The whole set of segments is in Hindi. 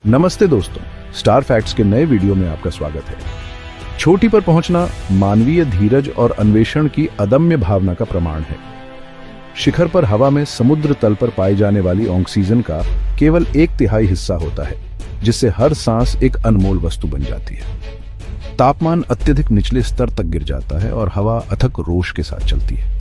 नमस्ते दोस्तों, स्टार फैक्ट्स के नए वीडियो में आपका स्वागत है। चोटी पर पहुंचना मानवीय धीरज और अन्वेषण की अदम्य भावना का प्रमाण है। शिखर पर हवा में समुद्र तल पर पाई जाने वाली ऑक्सीजन का केवल 1/3 हिस्सा होता है, जिससे हर सांस एक अनमोल वस्तु बन जाती है। तापमान अत्यधिक निचले स्तर तक गिर जाता है और हवा अथक रोष के साथ चलती है।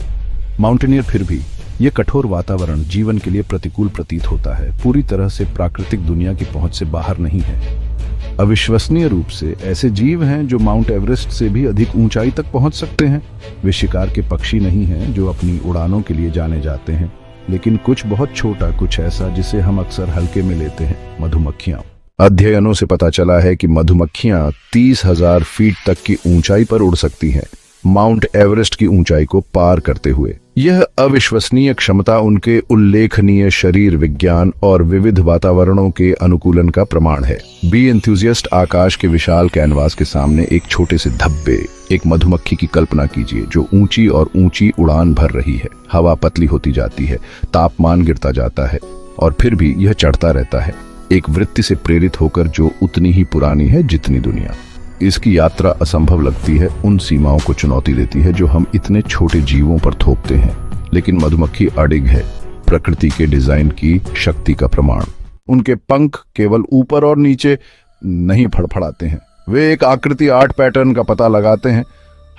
माउंटेनियर फिर भी यह कठोर वातावरण जीवन के लिए प्रतिकूल प्रतीत होता है, पूरी तरह से प्राकृतिक दुनिया की पहुंच से बाहर नहीं है। अविश्वसनीय रूप से ऐसे जीव हैं जो माउंट एवरेस्ट से भी अधिक ऊंचाई तक पहुंच सकते हैं। वे शिकार के पक्षी नहीं हैं जो अपनी उड़ानों के लिए जाने जाते हैं, लेकिन कुछ बहुत छोटा, कुछ ऐसा जिसे हम अक्सर हल्के में लेते हैं, मधुमक्खियां। अध्ययनों से पता चला है कि मधुमक्खियां 30,000 फीट तक की ऊंचाई पर उड़ सकती हैं, माउंट एवरेस्ट की ऊंचाई को पार करते हुए। यह अविश्वसनीय क्षमता उनके उल्लेखनीय शरीर विज्ञान और विविध वातावरणों के अनुकूलन का प्रमाण है। बी एंथुसियास्ट आकाश के विशाल कैनवास के सामने एक छोटे से धब्बे, एक मधुमक्खी की कल्पना कीजिए जो ऊंची और ऊंची उड़ान भर रही है। हवा पतली होती जाती है, तापमान गिरता जाता है और फिर भी यह चढ़ता रहता है, एक वृत्ति से प्रेरित होकर जो उतनी ही पुरानी है जितनी दुनिया। इसकी यात्रा असंभव लगती है, उन सीमाओं को चुनौती देती है जो हम इतने छोटे जीवों पर थोपते हैं, लेकिन मधुमक्खी अडिग है, प्रकृति के डिजाइन की शक्ति का प्रमाण। उनके पंख केवल ऊपर और नीचे नहीं फड़फड़ाते हैं, वे एक आकृति आर्ट पैटर्न का पता लगाते हैं,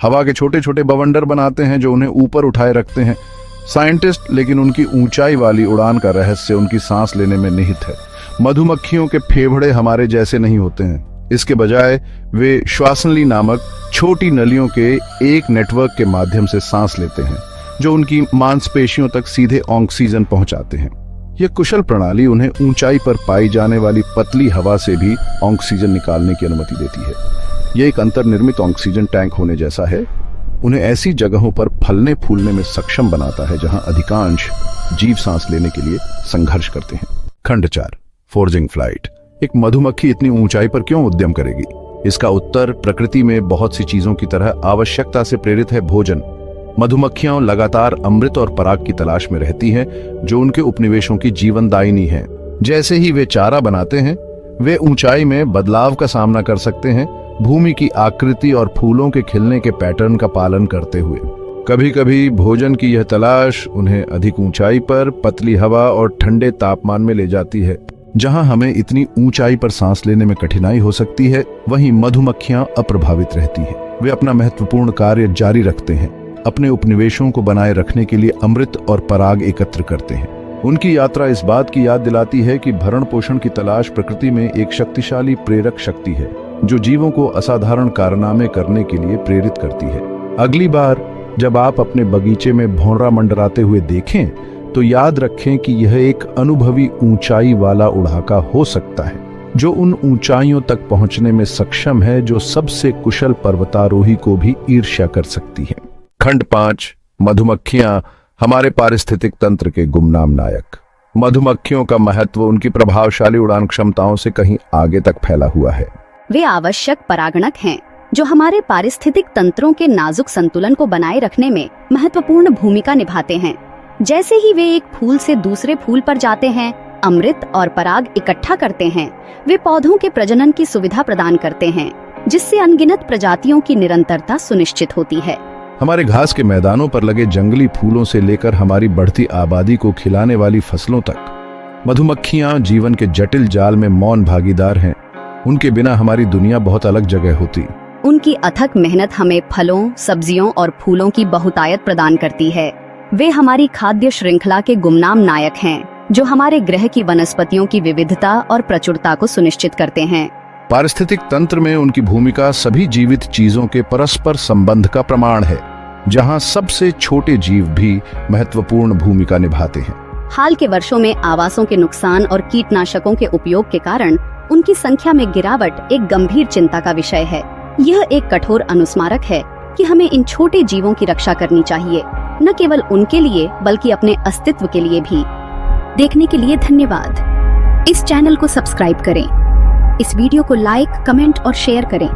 हवा के छोटे छोटे बवंडर बनाते हैं जो उन्हें ऊपर उठाए रखते हैं। साइंटिस्ट लेकिन उनकी ऊंचाई वाली उड़ान का रहस्य उनकी सांस लेने में निहित है। मधुमक्खियों के फेफड़े हमारे जैसे नहीं होते हैं, इसके बजाय वे श्वासनली नामक छोटी नलियों के एक नेटवर्क के माध्यम से सांस लेते हैं, जो उनकी मांसपेशियों तक सीधे ऑक्सीजन पहुंचाते हैं। यह कुशल प्रणाली उन्हें ऊंचाई पर पाई जाने वाली पतली हवा से भी ऑक्सीजन निकालने की अनुमति देती है। यह एक अंतर्निर्मित ऑक्सीजन टैंक होने जैसा है, उन्हें ऐसी जगहों पर फलने फूलने में सक्षम बनाता है जहां अधिकांश जीव सांस लेने के लिए संघर्ष करते हैं। खंड 4, फोर्जिंग फ्लाइट। एक मधुमक्खी इतनी ऊंचाई पर क्यों उद्यम करेगी? इसका उत्तर प्रकृति में बहुत सी चीजों की तरह आवश्यकता से प्रेरित है, भोजन। मधुमक्खियां लगातार अमृत और पराग की तलाश में रहती हैं, जो उनके उपनिवेशों की जीवनदायिनी है। जैसे ही वे चारा बनाते हैं, वे ऊंचाई में बदलाव का सामना कर सकते हैं, भूमि की आकृति और फूलों के खिलने के पैटर्न का पालन करते हुए। कभी कभी भोजन की यह तलाश उन्हें अधिक ऊंचाई पर, पतली हवा और ठंडे तापमान में ले जाती है, जहां हमें इतनी ऊंचाई पर सांस लेने में कठिनाई हो सकती है। वहीं मधुमक्खियां अप्रभावित रहती हैं, वे अपना महत्वपूर्ण कार्य जारी रखते हैं, अपने उपनिवेशों को बनाए रखने के लिए अमृत और पराग एकत्र करते हैं। उनकी यात्रा इस बात की याद दिलाती है कि भरण पोषण की तलाश प्रकृति में एक शक्तिशाली प्रेरक शक्ति है, जो जीवों को असाधारण कारनामे करने के लिए प्रेरित करती है। अगली बार जब आप अपने बगीचे में भौंरा मंडराते हुए देखें, तो याद रखें कि यह एक अनुभवी ऊंचाई वाला उड़ाका हो सकता है, जो उन ऊंचाइयों तक पहुंचने में सक्षम है जो सबसे कुशल पर्वतारोही को भी ईर्ष्या कर सकती है। खंड 5, मधुमक्खियां हमारे पारिस्थितिक तंत्र के गुमनाम नायक। मधुमक्खियों का महत्व उनकी प्रभावशाली उड़ान क्षमताओं से कहीं आगे तक फैला हुआ है। वे आवश्यक परागणक हैं, जो हमारे पारिस्थितिक तंत्रों के नाजुक संतुलन को बनाए रखने में महत्वपूर्ण भूमिका निभाते हैं। जैसे ही वे एक फूल से दूसरे फूल पर जाते हैं, अमृत और पराग इकट्ठा करते हैं, वे पौधों के प्रजनन की सुविधा प्रदान करते हैं, जिससे अनगिनत प्रजातियों की निरंतरता सुनिश्चित होती है। हमारे घास के मैदानों पर लगे जंगली फूलों से लेकर हमारी बढ़ती आबादी को खिलाने वाली फसलों तक, मधुमक्खियां जीवन के जटिल जाल में मौन भागीदार हैं। उनके बिना हमारी दुनिया बहुत अलग जगह होती। उनकी अथक मेहनत हमें फलों, सब्जियों और फूलों की बहुतायत प्रदान करती है। वे हमारी खाद्य श्रृंखला के गुमनाम नायक हैं, जो हमारे ग्रह की वनस्पतियों की विविधता और प्रचुरता को सुनिश्चित करते हैं। पारिस्थितिक तंत्र में उनकी भूमिका सभी जीवित चीजों के परस्पर संबंध का प्रमाण है, जहां सबसे छोटे जीव भी महत्वपूर्ण भूमिका निभाते हैं। हाल के वर्षों में आवासों के नुकसान और कीटनाशकों के उपयोग के कारण उनकी संख्या में गिरावट एक गंभीर चिंता का विषय है। यह एक कठोर अनुस्मारक है कि हमें इन छोटे जीवों की रक्षा करनी चाहिए, न केवल उनके लिए बल्कि अपने अस्तित्व के लिए भी। देखने के लिए धन्यवाद। इस चैनल को सब्सक्राइब करें, इस वीडियो को लाइक, कमेंट और शेयर करें।